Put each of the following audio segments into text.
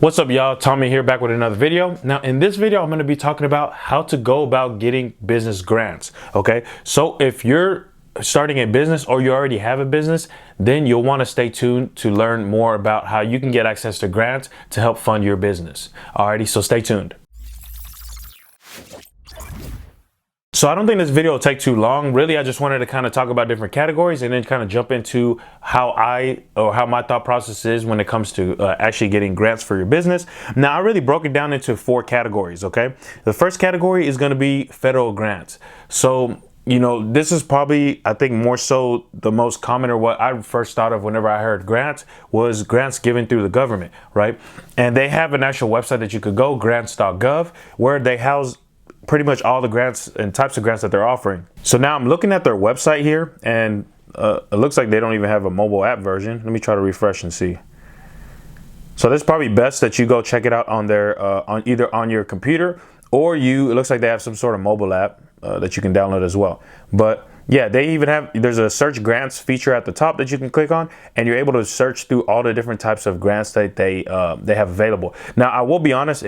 What's up, y'all? Tommy here, back with another video. Now in this video I'm going to be talking about how to go about getting business grants. Okay, so if you're starting a business or you already have a business, then you'll want to stay tuned to learn more about how you can get access to grants to help fund your business. Alrighty, so stay tuned. So I don't think this video will take too long. Really, I just wanted to kind of talk about different categories and then kind of jump into how my thought process is when it comes to actually getting grants for your business. Now, I really broke it down into 4 categories, okay? The first category is going to be federal grants. So, you know, this is probably, I think, more so the most common, or what I first thought of whenever I heard grants, was grants given through the government, right? And they have an actual website that you could go, grants.gov, where they house pretty much all the grants and types of grants that they're offering. So now I'm looking at their website here, and it looks like they don't even have a mobile app version. Let me try to refresh and see. So it's probably best that you go check it out on their on either on your computer, or it looks like they have some sort of mobile app that you can download as well. But yeah, they even have, there's a search grants feature at the top that you can click on, and you're able to search through all the different types of grants that they have available. Now I will be honest,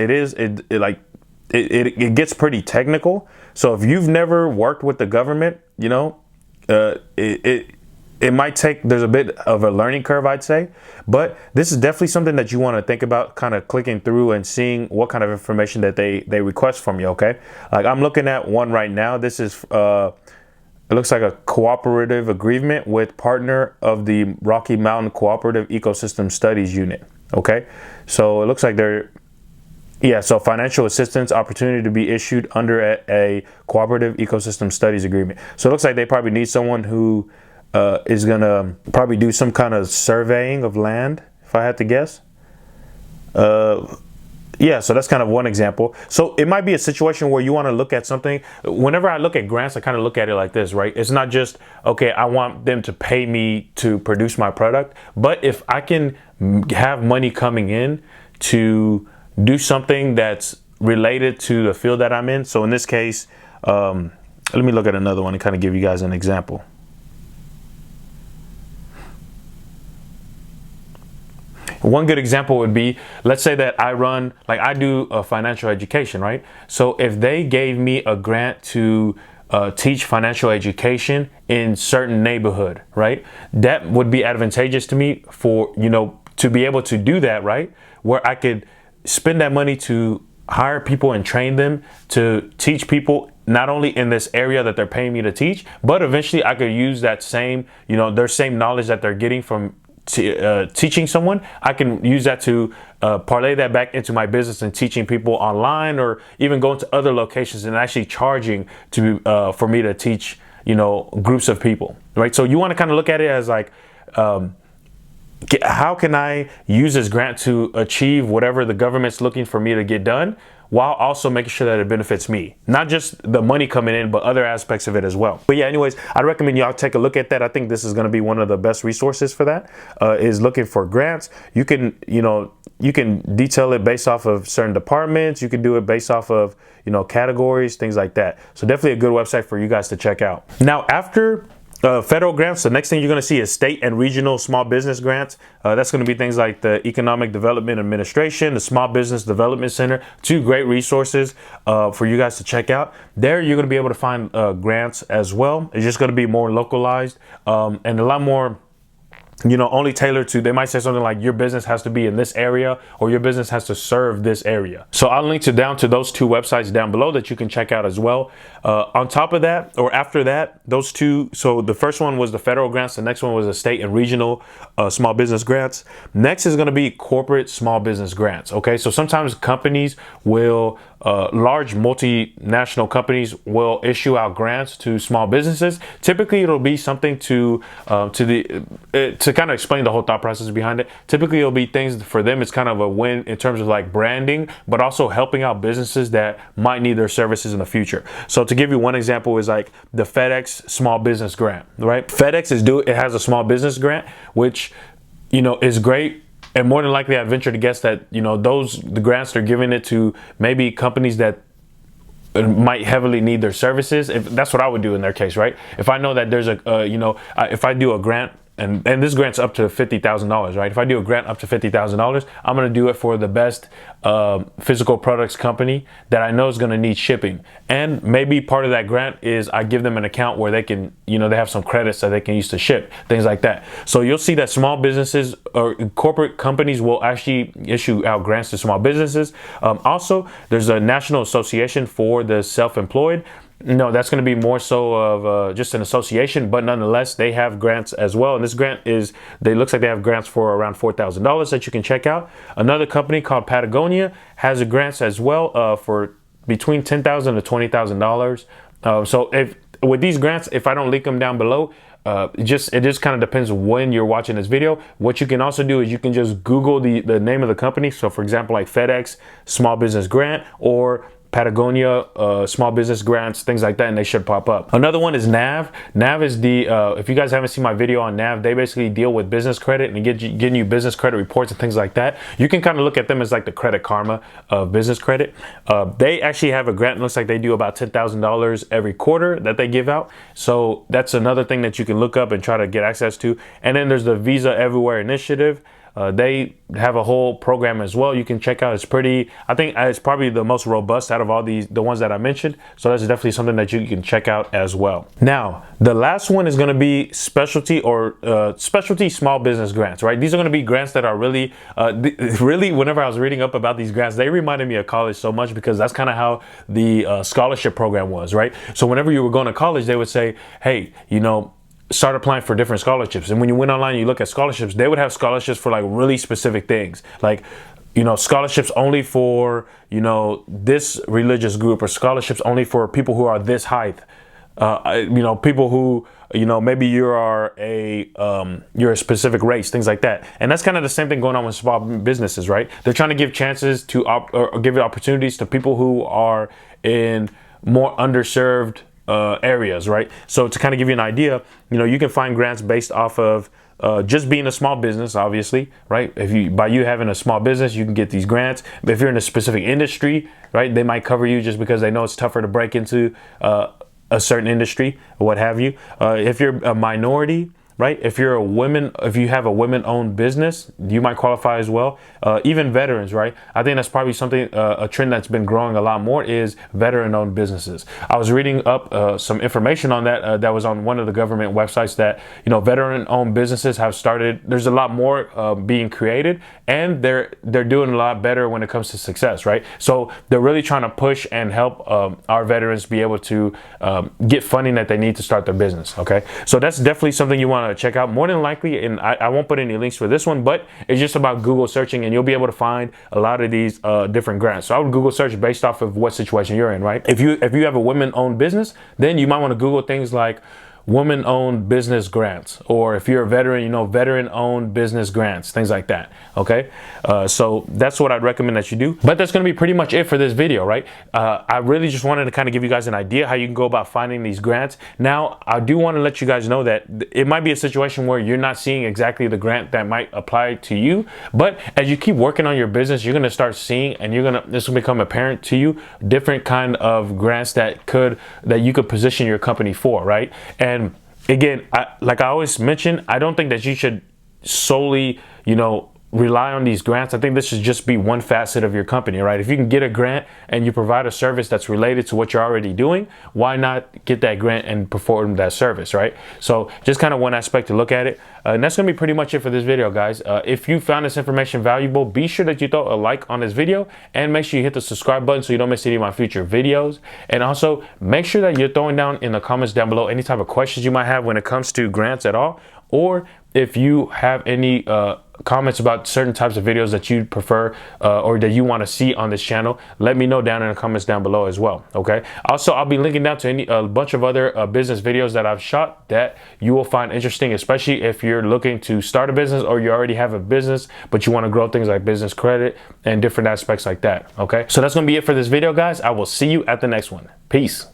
it gets pretty technical. So if you've never worked with the government, you know, it might take, there's a bit of a learning curve, I'd say, but this is definitely something that you want to think about, kind of clicking through and seeing what kind of information that they request from you. Okay, like I'm looking at one right now. This is it looks like a cooperative agreement with partner of the Rocky Mountain Cooperative Ecosystem Studies Unit. Okay, so it looks like so financial assistance opportunity to be issued under a cooperative ecosystem studies agreement. So it looks like they probably need someone who is gonna probably do some kind of surveying of land, if I had to guess. Yeah, so that's kind of one example. So it might be a situation where you want to look at something. Whenever I look at grants, I kind of look at it like this, right? It's not just, okay, I want them to pay me to produce my product, but if I can have money coming in to do something that's related to the field that I'm in. So in this case, let me look at another one and kind of give you guys an example. One good example would be, let's say that I do a financial education, right? So if they gave me a grant to teach financial education in certain neighborhood, right? That would be advantageous to me for, you know, to be able to do that, right? Where I could spend that money to hire people and train them to teach people not only in this area that they're paying me to teach, but eventually I could use that same, you know, their same knowledge that they're getting from teaching someone. I can use that to parlay that back into my business and teaching people online, or even going to other locations and actually charging to for me to teach, you know, groups of people, right? So you want to kind of look at it as like, how can I use this grant to achieve whatever the government's looking for me to get done, while also making sure that it benefits me, not just the money coming in, but other aspects of it as well. But yeah, anyways, I'd recommend y'all take a look at that. I think this is going to be one of the best resources for that, is looking for grants. You can, you know, you can detail it based off of certain departments. You can do it based off of, you know, categories, things like that. So definitely a good website for you guys to check out. Now, after federal grants, the next thing you're going to see is state and regional small business grants. That's going to be things like the Economic Development Administration, the Small Business Development Center. 2 great resources for you guys to check out. There you're going to be able to find grants as well. It's just going to be more localized and a lot more, you know, only tailored to, they might say something like your business has to be in this area, or your business has to serve this area. So I'll link down to those 2 websites down below that you can check out as well. On top of that, or after that, those 2, so the first one was the federal grants, the next one was the state and regional small business grants. Next is going to be corporate small business grants. Okay, so sometimes companies will, large multinational companies will issue out grants to small businesses. Typically it'll be something to kind of explain the whole thought process behind it. Typically it'll be things for them, it's kind of a win in terms of like branding, but also helping out businesses that might need their services in the future. So to give you one example is like the FedEx small business grant, right? FedEx it has a small business grant, which, you know, is great. And more than likely, I venture to guess that, you know, the grants are giving it to maybe companies that might heavily need their services. If that's what I would do in their case, right? If I know that there's if I do a grant and this grant's up to $50,000, right? If I do a grant up to $50,000, I'm going to do it for the best physical products company that I know is going to need shipping. And maybe part of that grant is I give them an account where they can, you know, they have some credits that they can use to ship, things like that. So you'll see that small businesses or corporate companies will actually issue out grants to small businesses. Also, there's a national association for the self-employed. No, that's going to be more so of just an association, but nonetheless, they have grants as well. And this grant is, they looks like they have grants for around $4,000 that you can check out. Another company called Patagonia has a grants as well for between $10,000 to $20,000. So if with these grants, if I don't link them down below, it just kind of depends when you're watching this video. What you can also do is you can just Google the name of the company. So for example, like FedEx Small Business Grant or Patagonia small business grants, things like that, and they should pop up. Another one is NAV. NAV is the if you guys haven't seen my video on NAV, they basically deal with business credit and getting you business credit reports and things like that. You can kind of look at them as like the Credit Karma of business credit. They actually have a grant. It looks like they do about $10,000 every quarter that they give out. So that's another thing that you can look up and try to get access to. And then there's the Visa Everywhere Initiative. They have a whole program as well. You can check out. It's pretty, I think it's probably the most robust out of all the ones that I mentioned. So that's definitely something that you can check out as well. Now, the last one is going to be specialty or specialty small business grants, right? These are going to be grants that are really, really, whenever I was reading up about these grants, they reminded me of college so much because that's kind of how the scholarship program was, right? So whenever you were going to college, they would say, hey, you know, start applying for different scholarships. And when you went online and you look at scholarships, they would have scholarships for like really specific things, like, you know, scholarships only for, you know, this religious group, or scholarships only for people who are this height. You know, people who, you know, maybe you're a specific race, things like that. And that's kind of the same thing going on with small businesses, right? They're trying to give chances to or give opportunities to people who are in more underserved areas, right? So to kind of give you an idea, you know, you can find grants based off of just being a small business, obviously, right? If you, by you having a small business, you can get these grants. But if you're in a specific industry, right, they might cover you just because they know it's tougher to break into a certain industry or what have you. If you're a minority, right? If you're a woman, if you have a women-owned business, you might qualify as well. Even veterans, right? I think that's probably something, a trend that's been growing a lot more is veteran-owned businesses. I was reading up some information on that. That was on one of the government websites that, you know, veteran-owned businesses have started. There's a lot more being created, and they're doing a lot better when it comes to success, right? So they're really trying to push and help our veterans be able to get funding that they need to start their business. Okay, so that's definitely something you want to check out. More than likely, and I won't put any links for this one, but it's just about Google searching and you'll be able to find a lot of these different grants. So I would Google search based off of what situation you're in, right? If you have a women-owned business, then you might want to Google things like women-owned business grants, or if you're a veteran, you know, veteran-owned business grants, things like that. Okay, so that's what I'd recommend that you do. But that's going to be pretty much it for this video, right? I really just wanted to kind of give you guys an idea how you can go about finding these grants. Now, I do want to let you guys know that it might be a situation where you're not seeing exactly the grant that might apply to you, but as you keep working on your business, you're going to start seeing, and this will become apparent to you, different kind of grants that you could position your company for, right? And again, like I always mention, I don't think that you should solely, you know, rely on these grants. I think this should just be one facet of your company, right? If you can get a grant and you provide a service that's related to what you're already doing, why not get that grant and perform that service, right? So just kind of one aspect to look at it. And that's going to be pretty much it for this video, guys. If you found this information valuable, be sure that you throw a like on this video and make sure you hit the subscribe button so you don't miss any of my future videos. And also make sure that you're throwing down in the comments down below any type of questions you might have when it comes to grants at all, or if you have any comments about certain types of videos that you prefer or that you want to see on this channel, let me know down in the comments down below as well. Okay, also I'll be linking down to a bunch of other business videos that I've shot that you will find interesting, especially if you're looking to start a business or you already have a business but you want to grow things like business credit and different aspects like that. Okay, so that's gonna be it for this video, guys. I will see you at the next one. Peace.